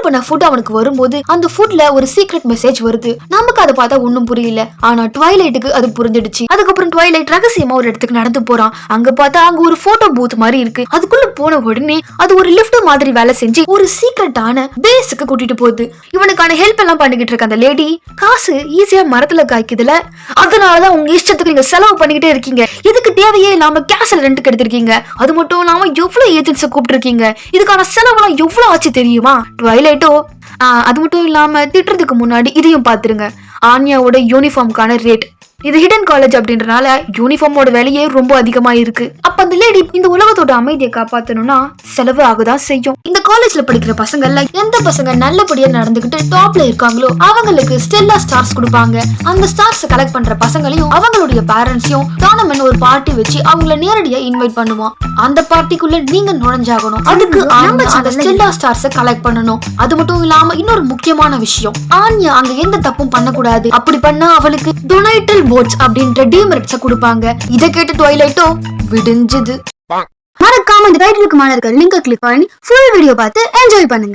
பண்ண ஃபுட் அவனுக்கு வரும்போது அந்த ஃபுட்ல ஒரு சீக்ரெட் மெசேஜ் வருது. நமக்கு அதை பார்த்தா ஒண்ணும் புரியல. ஆனா ட்வைலைட்டுக்கு அது புரிஞ்சிடுச்சு. அதுக்கப்புறம் ட்வைலைட் ரகசியமா ஒரு இடத்துக்கு நடந்து போறான். அங்க பார்த்தா அங்க ஒரு போட்டோ பூத் மாதிரி இருக்கு. அதுக்குள்ள போன உடனே அது ஒரு லிஃப்ட் மாதிரி வேலை செஞ்சு ஒரு சீக்ரெட்டான பேஸுக்கு கூட்டிட்டு போகுது. இவனுக்கான ஹெல்ப் எல்லாம் பண்ணிக்கிட்டு இருக்க அந்த லேடி காசு ஈஸியா மரத்துல காய்க்குதுல, அதனாலதான் உங்க இஷ்டத்துக்கு நீங்க செலவு பண்ணிக்கிட்டே இருக்கீங்க. இதுக்கு தேவையே இல்லாம கேஸ்ல ரெண்டுக்கு எடுத்திருக்கீங்க. அது மட்டும் இல்லாம எவ்வளவு ஏஜென்ட்ஸ் கூப்பிட்டு இருக்கீங்க. இதுக்கான செலவுலாம் எவ்வளவு ஆச்சு தெரியுமா? ட்வைலைட்டோ அது மட்டும் இல்லாம திட்டுறதுக்கு முன்னாடி இதையும் பாத்துருங்க. ஆன்யாவோட யூனிஃபார்முக்கான ரேட். இது ஹிடன் காலேஜ் அப்படின்றனால யூனிஃபார்மோட விலையே ரொம்ப அதிகமா இருக்கு. அப்ப அந்த லேடி இந்த உலகத்தோட அமைதியை காப்பாத்தணும்னா செலவு ஆகுதான் செய்யும். இந்த காலேஜ்ல படிக்கிற பசங்கள்ல எந்த பசங்க நல்லபடியா நடந்துகிட்டு டாப்ல இருக்காங்களோ அவங்களுக்கு ஸ்டெல்லா ஸ்டார்ஸ் கொடுப்பாங்க. அந்த ஸ்டார்ஸ் கலெக்ட் பண்ற பசங்களையும் அவங்களுடைய பேரண்ட்ஸையும் டோர்னமெண்ட் ஒரு பார்ட்டி வச்சு அவங்கள நேரடியா இன்வைட் பண்ணுவோம். அந்த பார்ட்டிக்குள்ள நீங்க நுழைஞ்சாகணும். அதுக்கு அந்த ஸ்டெல்லா ஸ்டார்ஸ் கலெக்ட் பண்ணணும். அது மட்டும் இல்லாம இன்னொரு முக்கியமான விஷயம், ஆன்யா அங்க எந்த தப்பும் பண்ணக்கூடாது. அப்படி பண்ணா அவளுக்கு டொனைட்டல் போட்ஸ் அப்படின்ற டீமெரிட்ஸ் கொடுப்பாங்க. இதை கேட்டு ட்வைலைட்டோ விடிஞ்சது. மறக்காம இந்த டைட்டிலுக்கு மேல இருக்க லிங்கை கிளிக் பண்ணி ஃபுல் வீடியோ பார்த்து என்ஜாய் பண்ணுங்க.